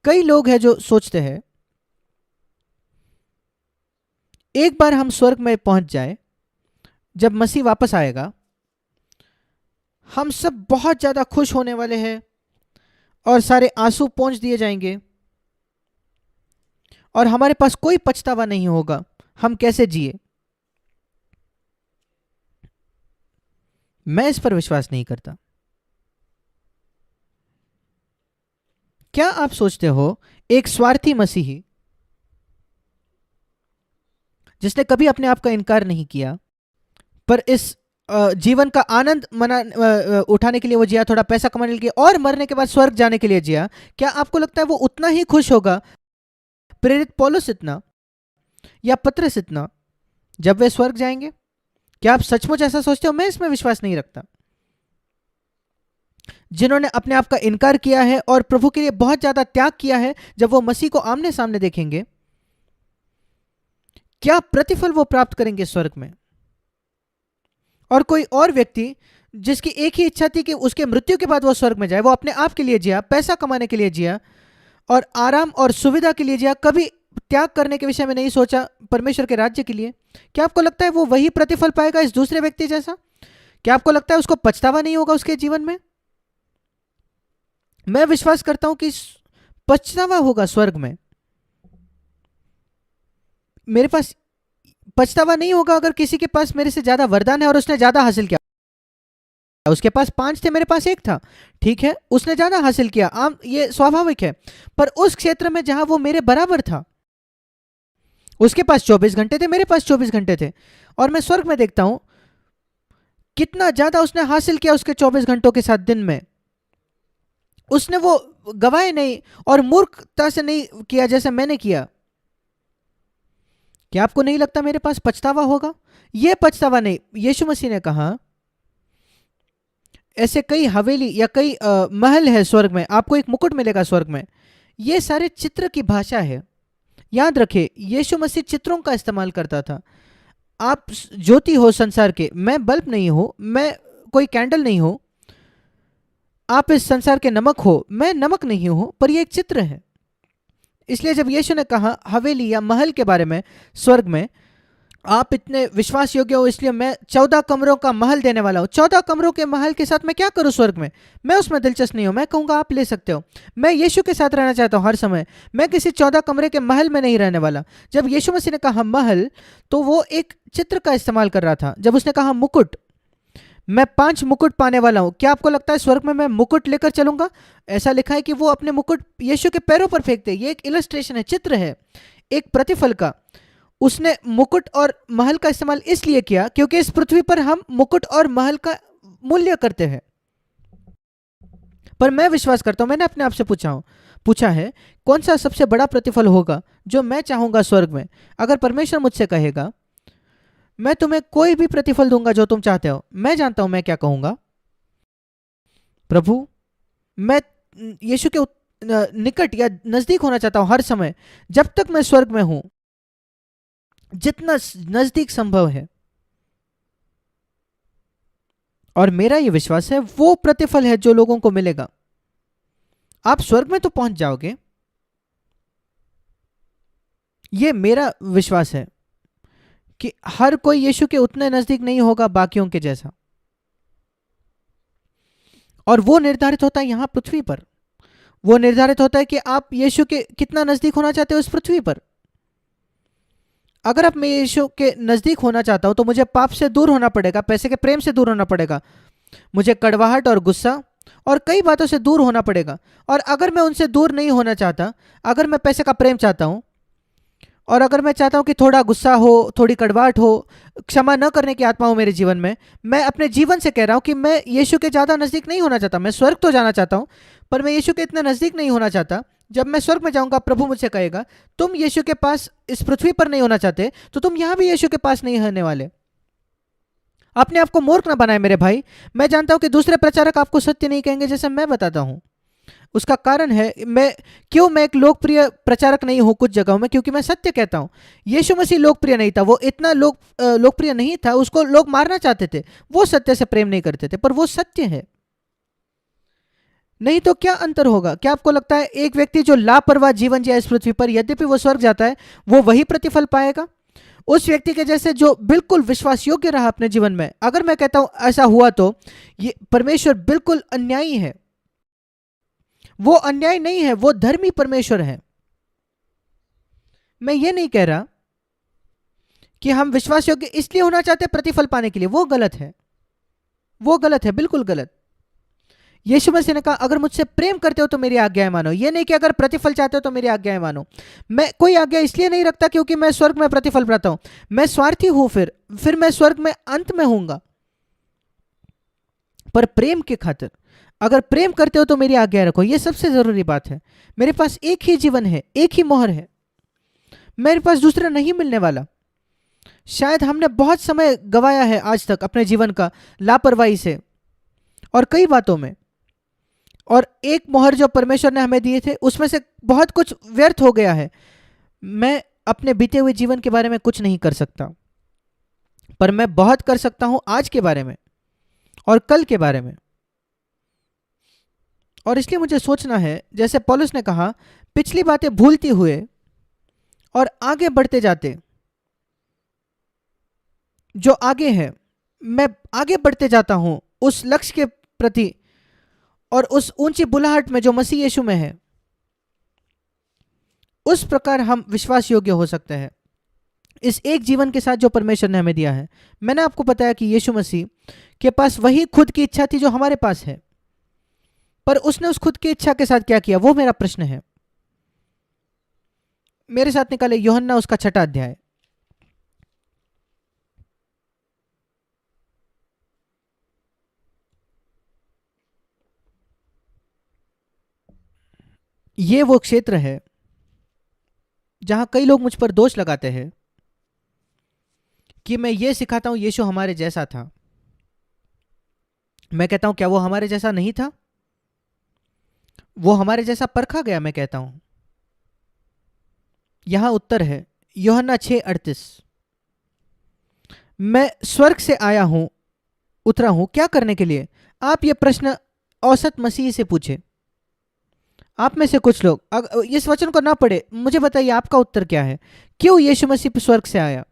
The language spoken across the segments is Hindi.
कई लोग हैं जो सोचते हैं एक बार हम स्वर्ग में पहुंच जाए, जब मसीह वापस आएगा, हम सब बहुत ज्यादा खुश होने वाले हैं और सारे आंसू पोंछ दिए जाएंगे और हमारे पास कोई पछतावा नहीं होगा हम कैसे जिए। मैं इस पर विश्वास नहीं करता। क्या आप सोचते हो एक स्वार्थी मसीही जिसने कभी अपने आप का इनकार नहीं किया, पर इस जीवन का आनंद उठाने के लिए वो जिया, थोड़ा पैसा कमाने के लिए और मरने के बाद स्वर्ग जाने के लिए जिया, क्या आपको लगता है वो उतना ही खुश होगा प्रेरित पौलुस इतना या पतरस इतना जब वे स्वर्ग जाएंगे? क्या आप सचमुच ऐसा सोचते हो? मैं इसमें विश्वास नहीं रखता। जिन्होंने अपने आप का इनकार किया है और प्रभु के लिए बहुत ज्यादा त्याग किया है, जब वो मसीह को आमने सामने देखेंगे, क्या प्रतिफल वो प्राप्त करेंगे स्वर्ग में? और कोई और व्यक्ति जिसकी एक ही इच्छा थी कि उसके मृत्यु के बाद वो स्वर्ग में जाए, वो अपने आप के लिए जिया, पैसा कमाने के लिए जिया और आराम और सुविधा के लिए जिया, कभी त्याग करने के विषय में नहीं सोचा परमेश्वर के राज्य के लिए, क्या आपको लगता है वो वही प्रतिफल पाएगा इस दूसरे व्यक्ति जैसा? क्या आपको लगता है उसको पछतावा नहीं होगा उसके जीवन में? मैं विश्वास करता हूं कि पछतावा होगा स्वर्ग में। मेरे पास पछतावा नहीं होगा अगर किसी के पास मेरे से ज्यादा वरदान है और उसने ज्यादा हासिल किया। उसके पास 5 थे, मेरे पास 1 था, ठीक है, उसने ज्यादा हासिल किया, आम ये स्वाभाविक है। पर उस क्षेत्र में जहां वो मेरे बराबर था, उसके पास 24 घंटे थे, मेरे पास 24 घंटे थे, और मैं स्वर्ग में देखता हूं कितना ज्यादा उसने हासिल किया उसके 24 घंटों के साथ दिन में। उसने वो गवाए नहीं और मूर्खता से नहीं किया जैसे मैंने किया। क्या आपको नहीं लगता मेरे पास पछतावा होगा? यह पछतावा नहीं, यीशु मसीह ने कहा ऐसे कई हवेली या कई महल है स्वर्ग में, आपको एक मुकुट मिलेगा स्वर्ग में। ये सारे चित्र की भाषा है। याद रखें, यीशु मसीह चित्रों का इस्तेमाल करता था। आप ज्योति हो संसार के, मैं बल्ब नहीं हूं, मैं कोई कैंडल नहीं हूं। आप इस संसार के नमक हो, मैं नमक नहीं हूं, पर यह एक चित्र है। इसलिए जब यीशु ने कहा हवेली या महल के बारे में स्वर्ग में, आप इतने विश्वास योग्य हो इसलिए मैं 14 कमरों का महल देने वाला हूं। 14 कमरों के महल के साथ मैं क्या करूं स्वर्ग में? मैं उसमें दिलचस्प नहीं हूं। मैं कहूंगा आप ले सकते हो। मैं यीशु के साथ रहना चाहता हूं हर समय। मैं किसी 14 कमरे के महल में नहीं रहने वाला। जब यीशु मसीह ने कहा महल, तो वो एक चित्र का इस्तेमाल कर रहा था। जब उसने कहा मुकुट, मैं 5 मुकुट पाने वाला हूं, क्या आपको लगता है स्वर्ग में मैं मुकुट लेकर चलूंगा? ऐसा लिखा है कि वो अपने मुकुट यीशु के पैरों पर फेंकते। ये एक इलस्ट्रेशन है, चित्र है एक प्रतिफल का। उसने मुकुट और महल का इस्तेमाल इसलिए किया क्योंकि इस पृथ्वी पर हम मुकुट और महल का मूल्य करते हैं। पर मैं विश्वास करता हूं, मैंने अपने आप से पूछा है कौन सा सबसे बड़ा प्रतिफल होगा जो मैं चाहूंगा स्वर्ग में। अगर परमेश्वर मुझसे कहेगा मैं तुम्हें कोई भी प्रतिफल दूंगा जो तुम चाहते हो, मैं जानता हूं मैं क्या कहूंगा। प्रभु, मैं यीशु के निकट या नजदीक होना चाहता हूं हर समय, जब तक मैं स्वर्ग में हूं, जितना नजदीक संभव है। और मेरा यह विश्वास है वो प्रतिफल है जो लोगों को मिलेगा। आप स्वर्ग में तो पहुंच जाओगे, यह मेरा विश्वास है कि हर कोई यीशु के उतने नजदीक नहीं होगा बाकियों के जैसा। और वो निर्धारित होता है यहां पृथ्वी पर। वो निर्धारित होता है कि आप यीशु के कितना नजदीक होना चाहते हो इस पृथ्वी पर। अगर अब मैं यीशु के नजदीक होना चाहता हूं तो मुझे पाप से दूर होना पड़ेगा, पैसे के प्रेम से दूर होना पड़ेगा, मुझे कड़वाहट और गुस्सा और कई बातों से दूर होना पड़ेगा। और अगर मैं उनसे दूर नहीं होना चाहता, अगर मैं पैसे का प्रेम चाहता हूं और अगर मैं चाहता हूं कि थोड़ा गुस्सा हो, थोड़ी कड़वाहट हो, क्षमा न करने की आत्मा हो मेरे जीवन में, मैं अपने जीवन से कह रहा हूं कि मैं यीशु के ज़्यादा नज़दीक नहीं होना चाहता। मैं स्वर्ग तो जाना चाहता हूं, पर मैं यीशु के इतने नज़दीक नहीं होना चाहता। जब मैं स्वर्ग में जाऊंगा, प्रभु मुझसे कहेगा तुम यीशु के पास इस पृथ्वी पर नहीं होना चाहते, तो तुम यहां भी यीशु के पास नहीं होने वाले। अपने आप को मूर्ख ना बनाए मेरे भाई। मैं जानता हूं कि दूसरे प्रचारक आपको सत्य नहीं कहेंगे जैसे मैं बताता हूं। उसका कारण है मैं एक लोकप्रिय प्रचारक नहीं हूं कुछ जगहों में, क्योंकि मैं सत्य कहता हूं। यीशु मसीह लोकप्रिय नहीं था, वो इतना लोकप्रिय नहीं था, उसको लोग मारना चाहते थे, वो सत्य से प्रेम नहीं करते थे, पर वो सत्य है। नहीं तो क्या अंतर होगा? क्या आपको लगता है एक व्यक्ति जो लापरवाह जीवन जिया इस पृथ्वी पर, यद्यपि वो स्वर्ग जाता है, वो वही प्रतिफल पाएगा उस व्यक्ति के जैसे जो बिल्कुल विश्वास योग्य रहा अपने जीवन में? अगर मैं कहता हूं ऐसा हुआ तो ये परमेश्वर बिल्कुल अन्यायी है। वो अन्याय नहीं है, वो धर्मी परमेश्वर है। मैं ये नहीं कह रहा कि हम विश्वास योग्य इसलिए होना चाहते हैं प्रतिफल पाने के लिए, वो गलत है, वो गलत है, बिल्कुल गलत। यीशु मसीह ने कहा अगर मुझसे प्रेम करते हो तो मेरी आज्ञाएं मानो, ये नहीं कि अगर प्रतिफल चाहते हो तो मेरी आज्ञाएं मानो। मैं कोई आज्ञा इसलिए नहीं रखता क्योंकि मैं स्वर्ग में प्रतिफल पाता हूं, मैं स्वार्थी हूं, फिर मैं स्वर्ग में अंत में हूंगा। पर प्रेम के खातिर, अगर प्रेम करते हो तो मेरी आज्ञा रखो, यह सबसे जरूरी बात है। मेरे पास एक ही जीवन है, एक ही मोहर है, मेरे पास दूसरा नहीं मिलने वाला। शायद हमने बहुत समय गवाया है आज तक अपने जीवन का लापरवाही से और कई बातों में, और एक मोहर जो परमेश्वर ने हमें दिए थे उसमें से बहुत कुछ व्यर्थ हो गया है। मैं अपने बीते हुए जीवन के बारे में कुछ नहीं कर सकता, पर मैं बहुत कर सकता हूं आज के बारे में और कल के बारे में। और इसलिए मुझे सोचना है, जैसे पौलुस ने कहा, पिछली बातें भूलते हुए और आगे बढ़ते जाते, जो आगे है मैं आगे बढ़ते जाता हूं उस लक्ष्य के प्रति और उस ऊंची बुलाहट में जो मसीह यीशु में है। उस प्रकार हम विश्वास योग्य हो सकते हैं इस एक जीवन के साथ जो परमेश्वर ने हमें दिया है। मैंने आपको बताया कि यीशु मसीह के पास वही खुद की इच्छा थी जो हमारे पास है, पर उसने उस खुद की इच्छा के साथ क्या किया, वो मेरा प्रश्न है। मेरे साथ निकाले यूहन्ना उसका 6वां अध्याय। ये वो क्षेत्र है जहां कई लोग मुझ पर दोष लगाते हैं कि मैं ये सिखाता हूं यीशु हमारे जैसा था। मैं कहता हूं क्या वो हमारे जैसा नहीं था? वो हमारे जैसा परखा गया, मैं कहता हूं। यहां उत्तर है यूहन्ना 6:38। मैं स्वर्ग से आया हूं, उतरा हूं क्या करने के लिए? आप ये प्रश्न औसत मसीह से पूछे। आप में से कुछ लोग इस वचन को ना पढ़े, मुझे बताइए आपका उत्तर क्या है? क्यों यीशु मसीह स्वर्ग से आया?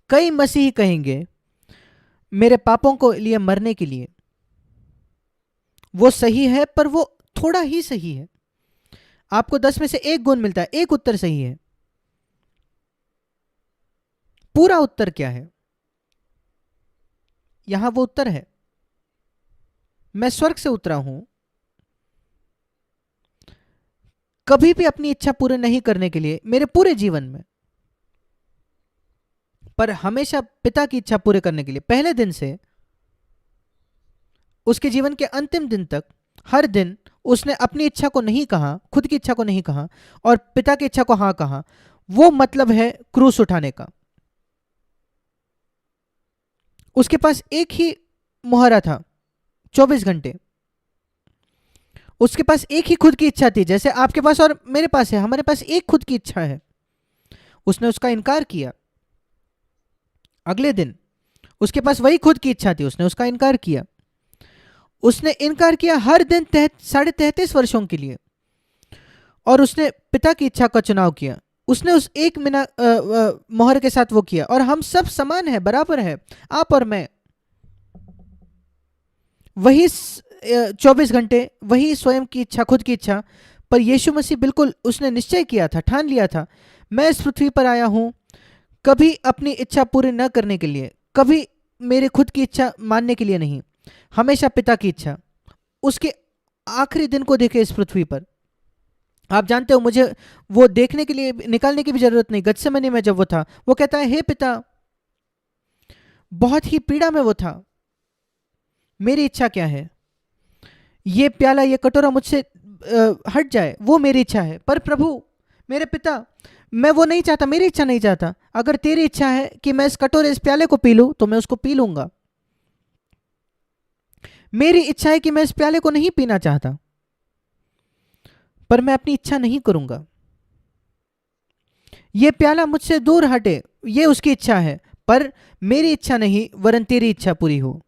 कई मसीही कहेंगे मेरे पापों को लिए मरने के लिए। वो सही है, पर वो थोड़ा ही सही है। आपको 10 में से 1 गुण मिलता है, एक उत्तर सही है। पूरा उत्तर क्या है? यहां वो उत्तर है, मैं स्वर्ग से उतरा हूं कभी भी अपनी इच्छा पूरी नहीं करने के लिए मेरे पूरे जीवन में, पर हमेशा पिता की इच्छा पूरे करने के लिए। पहले दिन से उसके जीवन के अंतिम दिन तक हर दिन उसने अपनी इच्छा को नहीं कहा, खुद की इच्छा को नहीं कहा, और पिता की इच्छा को हां कहा। वो मतलब है क्रूस उठाने का। उसके पास एक ही मुहरा था 24 घंटे। उसके पास एक ही खुद की इच्छा थी, जैसे आपके पास और मेरे पास है। हमारे पास एक खुद की इच्छा है। उसने उसका इनकार किया। अगले दिन उसके पास वही खुद की इच्छा थी, उसने उसका इनकार किया। उसने इनकार किया हर दिन 33.5 वर्षों के लिए, और उसने पिता की इच्छा का चुनाव किया। उसने उस एक मोहर के साथ वो किया। और हम सब समान है, बराबर है, आप और मैं। वही 24 घंटे, वही स्वयं की इच्छा, खुद की इच्छा। पर यीशु मसीह बिल्कुल उसने निश्चय किया था, ठान लिया था, मैं इस पृथ्वी पर आया हूं कभी अपनी इच्छा पूरी न करने के लिए, कभी मेरे खुद की इच्छा मानने के लिए नहीं, हमेशा पिता की इच्छा। उसके आखिरी दिन को देखे इस पृथ्वी पर। आप जानते हो, मुझे वो देखने के लिए निकालने की भी जरूरत नहीं। गत्सेमनी में जब वो था, वो कहता है हे पिता, बहुत ही पीड़ा में वो था, मेरी इच्छा क्या है, ये प्याला, ये कटोरा मुझसे हट जाए, वो मेरी इच्छा है। पर प्रभु, मेरे पिता, मैं वो नहीं चाहता, मेरी इच्छा नहीं चाहता। अगर तेरी इच्छा है कि मैं इस कटोरे, इस प्याले को पी लूं, तो मैं उसको पी लूंगा। मेरी इच्छा है कि मैं इस प्याले को नहीं पीना चाहता, पर मैं अपनी इच्छा नहीं करूंगा। ये प्याला मुझसे दूर हटे, ये उसकी इच्छा है, पर मेरी इच्छा नहीं, वरन तेरी इच्छा पूरी हो।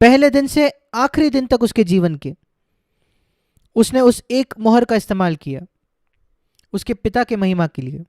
पहले दिन से आखिरी दिन तक उसके जीवन के उसने उस एक मोहर का इस्तेमाल किया उसके पिता के महिमा के लिए।